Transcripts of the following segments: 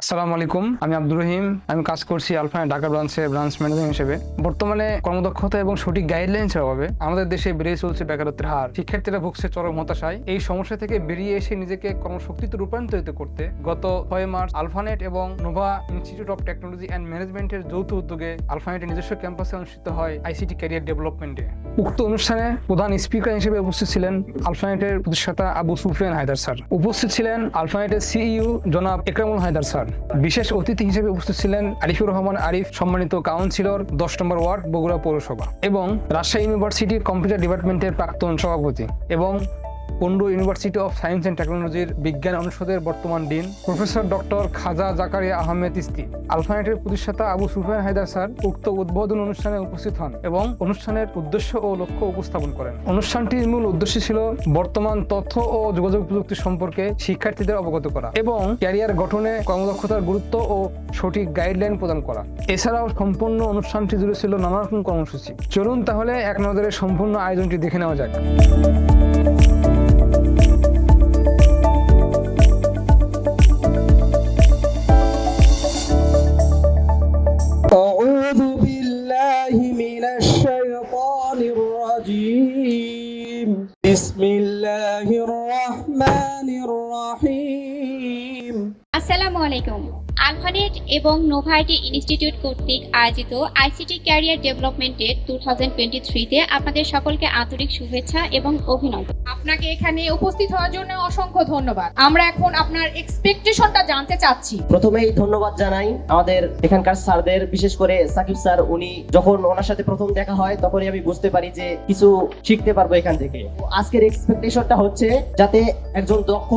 আসসালামু আলাইকুম, আমি আব্দুর রহিম। আমি কাজ করছি আলফানেট ঢাকা ব্রাঞ্চে ব্রাঞ্চ ম্যানেজার হিসেবে। বর্তমানে কর্মদক্ষতা এবং সঠিক গাইডলাইন্সের অভাবে আমাদের দেশে বেড়ে চলছে বেকারত্বের হার। শিক্ষার্থীরা ভুগছে চরম হতাশায়। এই সমস্যা থেকে বেরিয়ে এসে নিজেকে কর্মশক্তিতে রূপান্তরিত করতে গত 6 মার্চ আলফানেট এবং Nova institute of technology and ম্যানেজমেন্টের যৌথ উদ্যোগে আলফানেটের নিজস্ব ক্যাম্পাসে অনুষ্ঠিত হয় ICT ক্যারিয়ার ডেভেলপমেন্টে। উক্ত অনুষ্ঠানে প্রধান স্পিকার হিসেবে উপস্থিত ছিলেন আলফানেটের প্রতিষ্ঠাতা আবু সুফিয়ান হায়দার স্যার। উপস্থিত ছিলেন আলফানেটের CEO জনাব একরামুল হায়দার স্যার। বিশেষ অতিথি হিসেবে উপস্থিত ছিলেন আরিফুর রহমান আরিফ, সম্মানিত কাউন্সিলর 10 নম্বর ওয়ার্ড বগুড়া পৌরসভা, এবং রাজশাহী ইউনিভার্সিটির কম্পিউটার ডিপার্টমেন্টের প্রাক্তন সভাপতি এবং পন্ডু ইউনিভার্সিটি অফ সায়েন্স অ্যান্ড টেকনোলজির বিজ্ঞান অনুষদের বর্তমান ডিন প্রফেসর ডক্টর খাজা জাকারিয়া আহমেদ ইস্তি। আলফানেটের প্রতিষ্ঠাতা আবু সুফিয়ান হায়দার স্যার উক্ত উদ্বোধন অনুষ্ঠানে উপস্থিত হন এবং অনুষ্ঠানের উদ্দেশ্য ও লক্ষ্য উপস্থাপন করেন। অনুষ্ঠানটির মূল উদ্দেশ্য ছিল বর্তমান তথ্য ও যোগাযোগ প্রযুক্তি সম্পর্কে শিক্ষার্থীদের অবগত করা এবং ক্যারিয়ার গঠনে কর্মদক্ষতার গুরুত্ব ও সঠিক গাইডলাইন প্রদান করা। এছাড়াও সম্পূর্ণ অনুষ্ঠানটি জুড়ে ছিল নানা রকম কর্মসূচি। চলুন তাহলে এক নজরে সম্পূর্ণ আয়োজনটি দেখে নেওয়া যাক। أعوذ بالله من الشيطان الرجيم بسم الله الرحمن الرحيم আসসালামু আলাইকুম। আলফানেট এবং নোভা আইটি ইনস্টিটিউট কর্তৃক আয়োজিত ICT ক্যারিয়ার ডেভেলপমেন্টের 2023-তে আপনাদের সকলকে আন্তরিক শুভেচ্ছা এবং অভিনন্দন। আপনাকে এখানে উপস্থিত হওয়ার জন্য অসংখ্য ধন্যবাদ। আমরা এখন আপনার এক্সপেকটেশনটা জানতে চাচ্ছি। প্রথমেই ধন্যবাদ জানাই আমাদের এখানকার স্যারদের, বিশেষ করে সাকিব স্যার। উনি যখন ওনার সাথে প্রথম দেখা হয় তখনই আমি বুঝতে পারি যে কিছু শিখতে পারবো এখান থেকে। আজকের এক্সপেকটেশনটা হচ্ছে যাতে একজন দক্ষ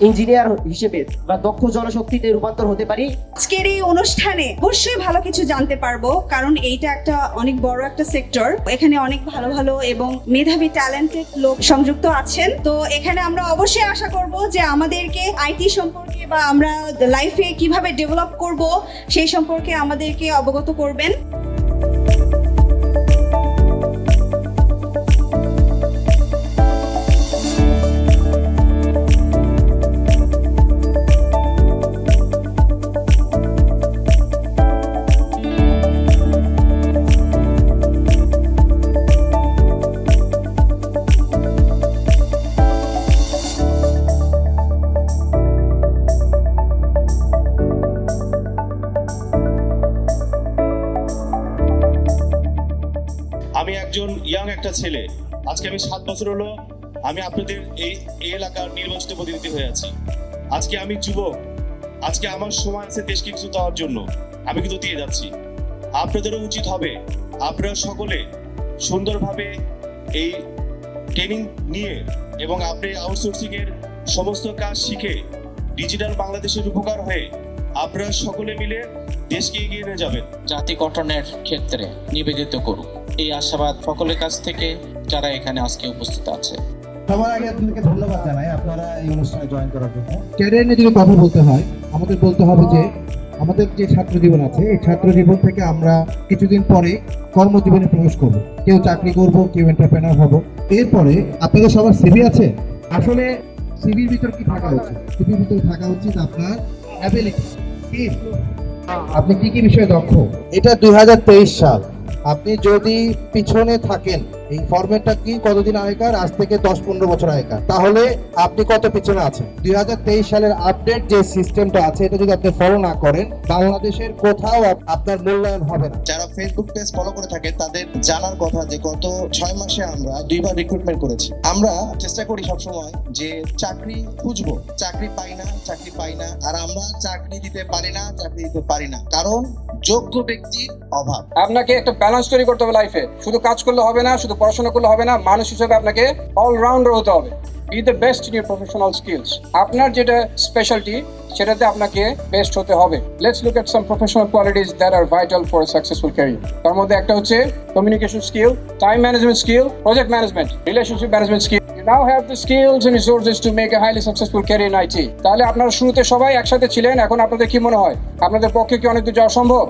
ইঞ্জিনিয়ার হিসেবে বা দক্ষ জনশক্তিতে রূপান্তর হতে পারি। আজকের এই অনুষ্ঠানে অবশ্যই ভালো কিছু জানতে পারবো, কারণ এইটা একটা অনেক বড় একটা সেক্টর। এখানে অনেক ভালো ভালো এবং মেধাবী ট্যালেন্টেড লোক সংযুক্ত আছেন। তো এখানে আমরা অবশ্যই আশা করব যে আমাদেরকে আইটি সম্পর্কে বা আমরা লাইফে কিভাবে ডেভেলপ করব সেই সম্পর্কে আমাদেরকে অবগত করবেন। আমি একজন একটা ছেলে। আজকে আমি 7 বছর হলো আমি আপনাদের এই এলাকার নির্বাচিত প্রতিনিধি হয়ে আছি। আজকে আমি যুবক, আজকে আমার সময় আছে দেশকে কিছু দেওয়ার জন্য, আমি কিন্তু দিয়ে যাচ্ছি। আপনাদেরও উচিত হবে আপনারা সকলে সুন্দরভাবে এই ট্রেনিং নিয়ে এবং আপনি আউটসোর্সিং এর সমস্ত কাজ শিখে ডিজিটাল বাংলাদেশের উপকার হয়ে আপনারা সকলে মিলে দেশকে এগিয়ে নিয়ে যাবেন। জাতি গঠনের ক্ষেত্রে নিবেদিত করুক, এই আশাবাদ সকলের কাছ থেকে যারা এখানে আজকে উপস্থিত আছে। সবার আগে আপনাদেরকে ধন্যবাদ জানাই আপনারা এই অনুষ্ঠানে জয়েন করার জন্য। ক্যারিয়ার নিয়ে যদি কথা বলতে হয়, আমাদের বলতে হবে যে আমাদের যে ছাত্র জীবন আছে, এই ছাত্র জীবন থেকে আমরা কিছুদিন পরে কর্মজীবনে প্রবেশ করব। কেউ চাকরি করব, কেউ এন্টারপ্রেনার হব। এরপরে আপনাদের সবার সিভি আছে। আসলে সিভির ভিতর কি থাকা উচিত? সিভির ভিতরে থাকা উচিত আপনার অ্যাবিলিটি, স্কিল, আপনি কি কি বিষয়ে দক্ষ। এটা 2023 সাল। আপনি যদি পিছনে থাকেন, এই ফরম্যাটটা কি কতদিন আগেকার, আজ থেকে 10-15 বছর আগেকার, তাহলে আপনি কত পিছনে আছেন। 2023 সালের আপডেট যে সিস্টেমটা আছে, এটা যদি আপনি ফলো না করেন, বাংলাদেশের কোথাও আপনার মূল্যায়ন হবে না। যারা ফেসবুক পেজ ফলো করে থাকে তাদের জানার কথা যে গত 6 মাসে আমরা 2 বার রিক্রুটমেন্ট করেছি। আমরা চেষ্টা করি সবসময় যে চাকরি খুঁজবো, চাকরি পাই না, আর আমরা চাকরি দিতে পারি না কারণ যোগ্য ব্যক্তির অভাব। আপনাকে একটা ব্যালেন্স তৈরি করতে হবে লাইফে। শুধু কাজ করলে হবে না, শুধু পড়াশোনা করলে হবে না, মানুষ হিসেবে আপনাকে অলরাউন্ডার হতে হবে। Be the best in your professional skills. আপনার যেটা স্পেশালিটি সেটাতে আপনাকে বেস্ট হতে হবে। Let's look at some professional qualities that are vital for a successful career. তার মধ্যে একটা হচ্ছে communication skill, time management skill, project management, relationship management skill. You now have the skills and resources to make a highly successful career in IT. তাহলে আপনারা শুরুতে সবাই একসাথে ছিলেন, এখন আপনাদের কি মনে হয় আপনাদের পক্ষে কি অনেক দূর যাওয়া সম্ভব?